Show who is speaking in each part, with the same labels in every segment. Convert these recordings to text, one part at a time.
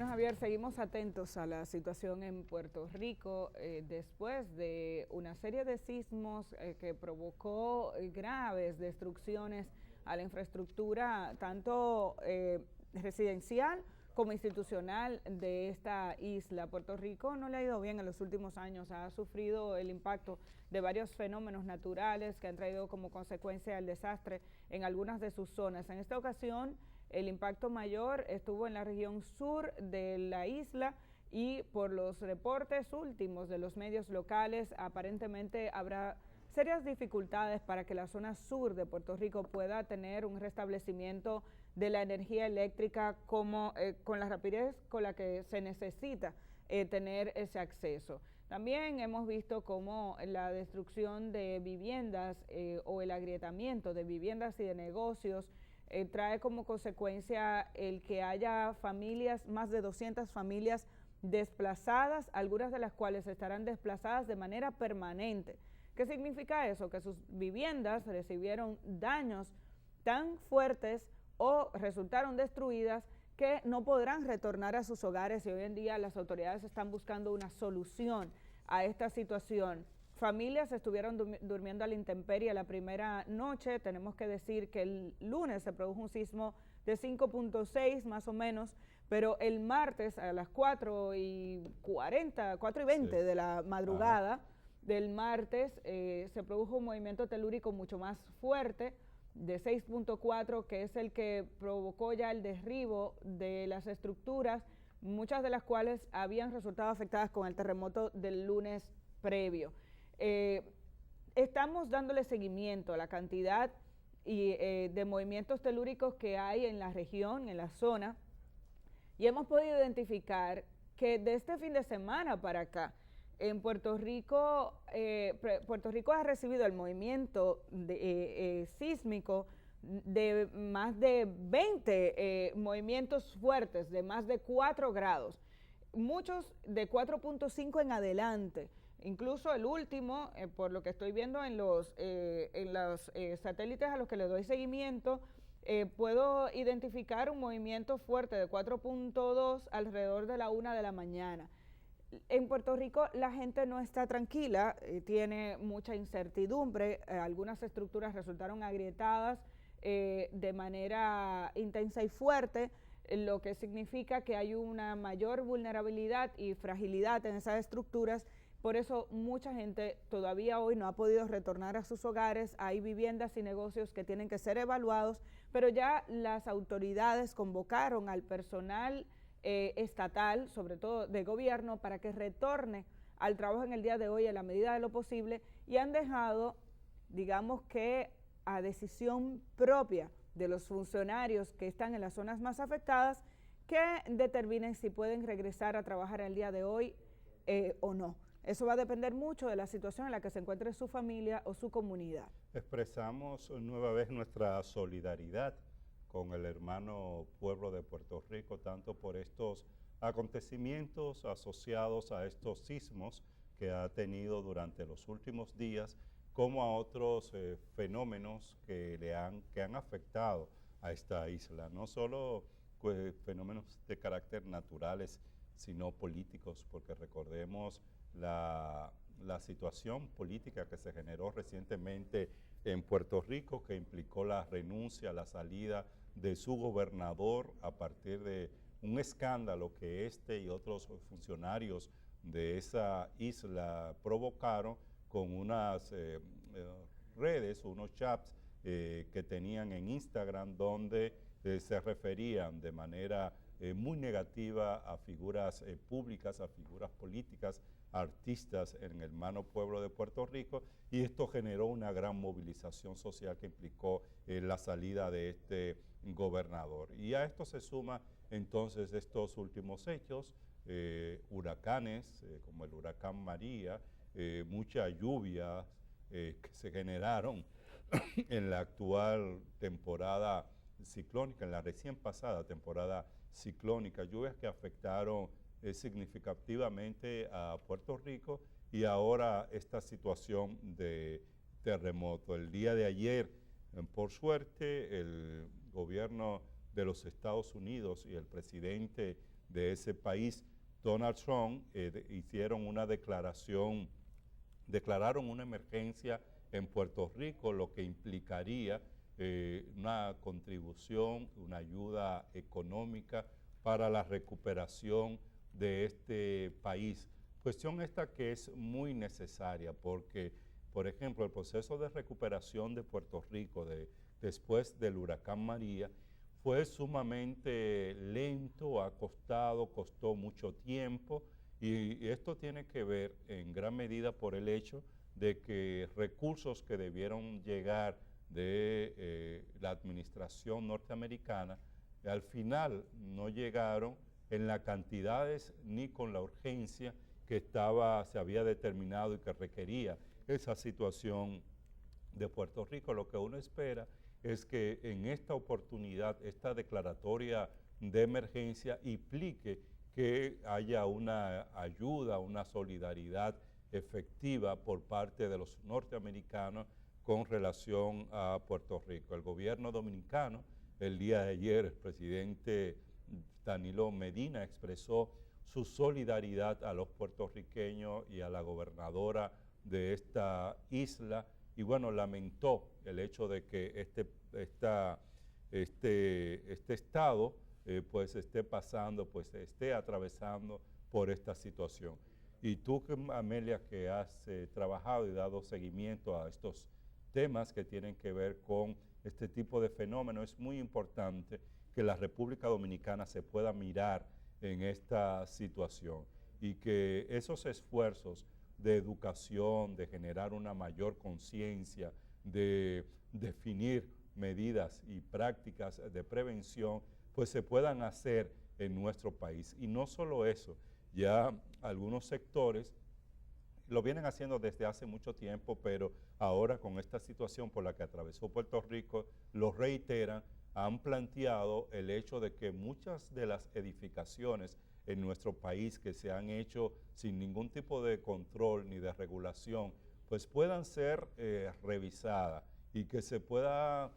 Speaker 1: Bueno, Javier, seguimos atentos a la situación en Puerto Rico después de una serie de sismos que provocó graves destrucciones a la infraestructura, tanto residencial como institucional de esta isla. Puerto Rico no le ha ido bien en los últimos años, ha sufrido el impacto de varios fenómenos naturales que han traído como consecuencia el desastre en algunas de sus zonas. En esta ocasión, el impacto mayor estuvo en la región sur de la isla y por los reportes últimos de los medios locales, aparentemente habrá serias dificultades para que la zona sur de Puerto Rico pueda tener un restablecimiento de la energía eléctrica como con la rapidez con la que se necesita tener ese acceso. También hemos visto cómo la destrucción de viviendas o el agrietamiento de viviendas y de negocios trae como consecuencia el que haya familias, más de 200 familias desplazadas, algunas de las cuales estarán desplazadas de manera permanente. ¿Qué significa eso? Que sus viviendas recibieron daños tan fuertes o resultaron destruidas que no podrán retornar a sus hogares y hoy en día las autoridades están buscando una solución a esta situación. Familias estuvieron durmiendo a la intemperie la primera noche. Tenemos que decir que el lunes se produjo un sismo de 5.6 más o menos, pero el martes a las 4:40, 4:20 de la madrugada del martes se produjo un movimiento telúrico mucho más fuerte de 6.4, que es el que provocó ya el derribo de las estructuras, muchas de las cuales habían resultado afectadas con el terremoto del lunes previo. Estamos dándole seguimiento a la cantidad de movimientos telúricos que hay en la región, en la zona, y hemos podido identificar que de este fin de semana para acá, en Puerto Rico ha recibido el movimiento sísmico de más de 20 movimientos fuertes de más de 4 grados, muchos de 4.5 en adelante. Incluso el último, por lo que estoy viendo en los satélites a los que le doy seguimiento, puedo identificar un movimiento fuerte de 4.2 alrededor de la 1 de la mañana. En Puerto Rico la gente no está tranquila, tiene mucha incertidumbre, algunas estructuras resultaron agrietadas de manera intensa y fuerte, lo que significa que hay una mayor vulnerabilidad y fragilidad en esas estructuras. Por eso mucha gente todavía hoy no ha podido retornar a sus hogares. Hay viviendas y negocios que tienen que ser evaluados, pero ya las autoridades convocaron al personal estatal, sobre todo de gobierno, para que retorne al trabajo en el día de hoy a la medida de lo posible, y han dejado, digamos que a decisión propia de los funcionarios que están en las zonas más afectadas, que determinen si pueden regresar a trabajar el día de hoy o no. Eso va a depender mucho de la situación en la que se encuentre su familia o su comunidad.
Speaker 2: Expresamos nueva vez nuestra solidaridad con el hermano pueblo de Puerto Rico, tanto por estos acontecimientos asociados a estos sismos que ha tenido durante los últimos días, como a otros fenómenos que han afectado a esta isla, no solo fenómenos de carácter naturales, sino políticos, porque recordemos la situación política que se generó recientemente en Puerto Rico, que implicó la renuncia, la salida de su gobernador a partir de un escándalo que este y otros funcionarios de esa isla provocaron con unas redes, unos chats que tenían en Instagram, donde se referían de manera muy negativa a figuras públicas, a figuras políticas, artistas en el hermano pueblo de Puerto Rico, y esto generó una gran movilización social que implicó la salida de este gobernador. Y a esto se suma entonces estos últimos hechos, huracanes como el huracán María, muchas lluvias que se generaron en la actual temporada ciclónica, en la recién pasada temporada ciclónica, lluvias que afectaron significativamente a Puerto Rico, y ahora esta situación de terremoto. El día de ayer, por suerte, el gobierno de los Estados Unidos y el presidente de ese país, Donald Trump, hicieron una declararon una emergencia en Puerto Rico, lo que implicaría una contribución, una ayuda económica para la recuperación de este país. Cuestión esta que es muy necesaria porque, por ejemplo, el proceso de recuperación de Puerto Rico después del huracán María fue sumamente lento, costó mucho tiempo y esto tiene que ver en gran medida por el hecho de que recursos que debieron llegar de la administración norteamericana al final no llegaron en las cantidades ni con la urgencia que se había determinado y que requería esa situación de Puerto Rico. Lo que uno espera es que en esta oportunidad, esta declaratoria de emergencia implique que haya una ayuda, una solidaridad efectiva por parte de los norteamericanos con relación a Puerto Rico. El gobierno dominicano, el día de ayer, el presidente Danilo Medina expresó su solidaridad a los puertorriqueños y a la gobernadora de esta isla y bueno, lamentó el hecho de que este estado pues esté atravesando por esta situación. Y tú, Amelia, que has trabajado y dado seguimiento a estos temas que tienen que ver con este tipo de fenómeno, es muy importante que la República Dominicana se pueda mirar en esta situación y que esos esfuerzos de educación, de generar una mayor conciencia, de definir medidas y prácticas de prevención, pues se puedan hacer en nuestro país. Y no solo eso, ya algunos sectores lo vienen haciendo desde hace mucho tiempo, pero ahora con esta situación por la que atravesó Puerto Rico, lo reiteran, han planteado el hecho de que muchas de las edificaciones en nuestro país que se han hecho sin ningún tipo de control ni de regulación, pues puedan ser revisadas y que esa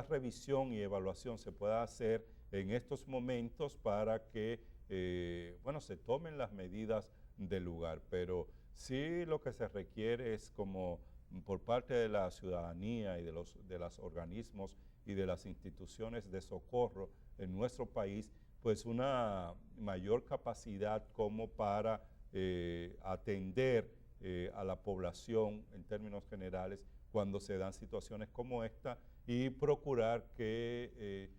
Speaker 2: revisión y evaluación se pueda hacer en estos momentos para que, se tomen las medidas del lugar. Pero sí lo que se requiere es como por parte de la ciudadanía y de los organismos y de las instituciones de socorro en nuestro país, pues una mayor capacidad como para atender a la población en términos generales cuando se dan situaciones como esta y procurar que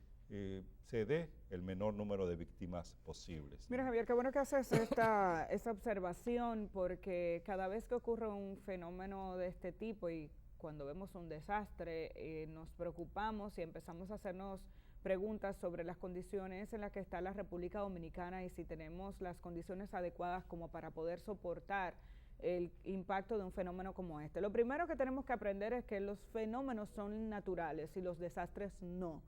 Speaker 2: se dé el menor número de víctimas posibles.
Speaker 1: Mira, Javier, qué bueno que haces esta observación, porque cada vez que ocurre un fenómeno de este tipo y cuando vemos un desastre, nos preocupamos y empezamos a hacernos preguntas sobre las condiciones en las que está la República Dominicana y si tenemos las condiciones adecuadas como para poder soportar el impacto de un fenómeno como este. Lo primero que tenemos que aprender es que los fenómenos son naturales y los desastres no.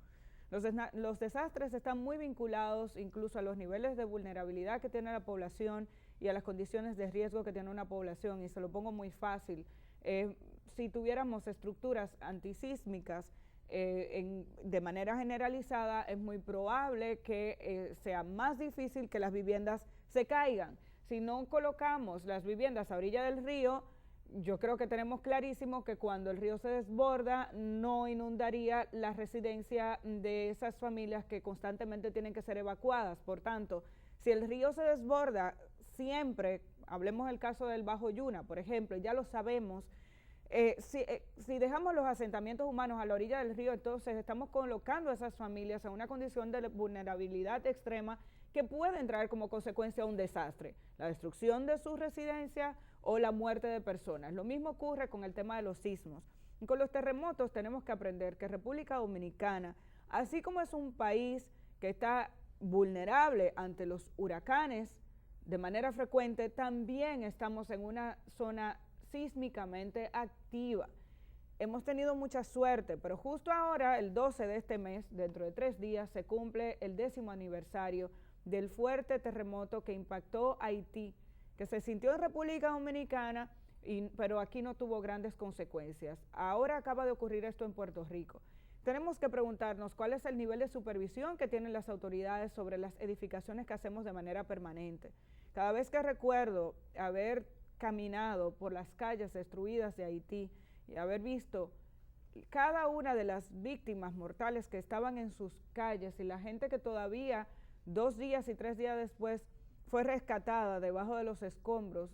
Speaker 1: Los desastres están muy vinculados incluso a los niveles de vulnerabilidad que tiene la población y a las condiciones de riesgo que tiene una población, y se lo pongo muy fácil. Si tuviéramos estructuras antisísmicas de manera generalizada, es muy probable que sea más difícil que las viviendas se caigan. Si no colocamos las viviendas a orilla del río, yo creo que tenemos clarísimo que cuando el río se desborda no inundaría la residencia de esas familias que constantemente tienen que ser evacuadas. Por tanto, si el río se desborda siempre, hablemos del caso del Bajo Yuna, por ejemplo, ya lo sabemos, si dejamos los asentamientos humanos a la orilla del río, entonces estamos colocando a esas familias en una condición de vulnerabilidad extrema que pueden traer como consecuencia un desastre, la destrucción de su residencia o la muerte de personas. Lo mismo ocurre con el tema de los sismos. Y con los terremotos tenemos que aprender que República Dominicana, así como es un país que está vulnerable ante los huracanes de manera frecuente, también estamos en una zona sísmicamente activa. Hemos tenido mucha suerte, pero justo ahora, el 12 de este mes, dentro de 3 días, se cumple el 10º aniversario del fuerte terremoto que impactó Haití, que se sintió en República Dominicana, pero aquí no tuvo grandes consecuencias. Ahora acaba de ocurrir esto en Puerto Rico. tenemos que preguntarnos cuál es el nivel de supervisión que tienen las autoridades sobre las edificaciones que hacemos de manera permanente. Cada vez que recuerdo haber caminado por las calles destruidas de Haití y haber visto cada una de las víctimas mortales que estaban en sus calles y la gente que todavía 2 días y 3 días después fue rescatada debajo de los escombros,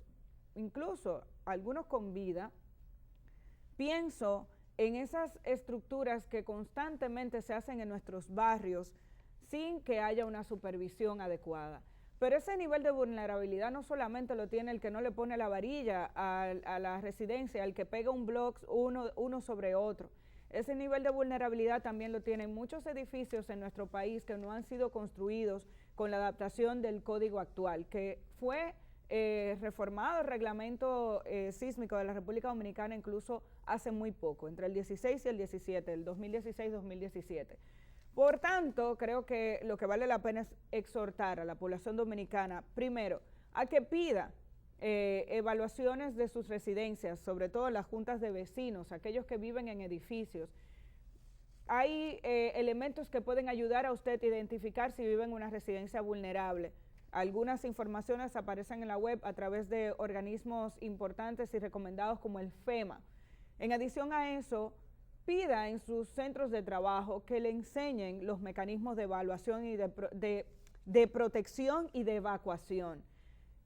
Speaker 1: incluso algunos con vida, pienso en esas estructuras que constantemente se hacen en nuestros barrios sin que haya una supervisión adecuada. Pero ese nivel de vulnerabilidad no solamente lo tiene el que no le pone la varilla a la residencia, el que pega un bloque uno sobre otro. Ese nivel de vulnerabilidad también lo tienen muchos edificios en nuestro país que no han sido construidos con la adaptación del código actual, que fue reformado el reglamento sísmico de la República Dominicana incluso hace muy poco, entre el 16 y el 17, el 2016-2017. Por tanto, creo que lo que vale la pena es exhortar a la población dominicana, primero, a que pida evaluaciones de sus residencias, sobre todo las juntas de vecinos, aquellos que viven en edificios. Hay elementos que pueden ayudar a usted a identificar si vive en una residencia vulnerable. Algunas informaciones aparecen en la web a través de organismos importantes y recomendados como el FEMA. En adición a eso, pida en sus centros de trabajo que le enseñen los mecanismos de evaluación y de protección y de evacuación.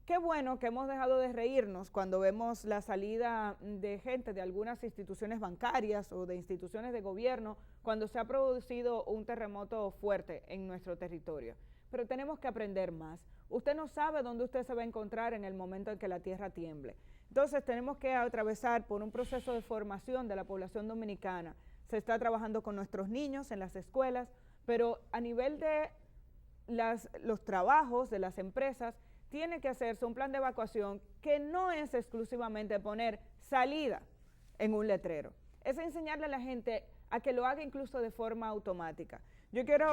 Speaker 1: Qué bueno que hemos dejado de reírnos cuando vemos la salida de gente de algunas instituciones bancarias o de instituciones de gobierno cuando se ha producido un terremoto fuerte en nuestro territorio. Pero tenemos que aprender más. Usted no sabe dónde usted se va a encontrar en el momento en que la tierra tiemble. Entonces tenemos que atravesar por un proceso de formación de la población dominicana. Se está trabajando con nuestros niños en las escuelas, pero a nivel de los trabajos de las empresas, tiene que hacerse un plan de evacuación que no es exclusivamente poner salida en un letrero. Es enseñarle a la gente a que lo haga incluso de forma automática. Yo quiero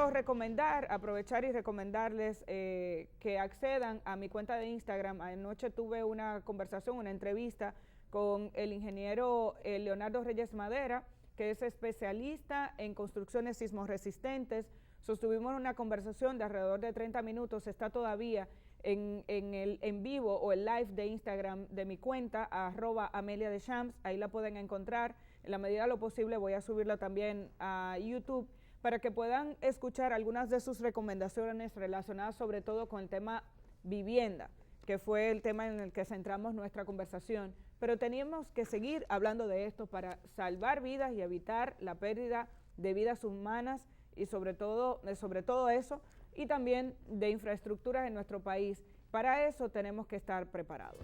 Speaker 1: aprovechar y recomendarles que accedan a mi cuenta de Instagram. Anoche tuve una conversación, una entrevista con el ingeniero Leonardo Reyes Madera, que es especialista en construcciones sismorresistentes. Sostuvimos una conversación de alrededor de 30 minutos, está todavía en el en vivo o el live de Instagram de mi cuenta, @AmeliaDeschamps, ahí la pueden encontrar. En la medida de lo posible voy a subirla también a YouTube para que puedan escuchar algunas de sus recomendaciones relacionadas sobre todo con el tema vivienda, que fue el tema en el que centramos nuestra conversación. Pero teníamos que seguir hablando de esto para salvar vidas y evitar la pérdida de vidas humanas y sobre todo eso, y también de infraestructuras en nuestro país. Para eso tenemos que estar preparados.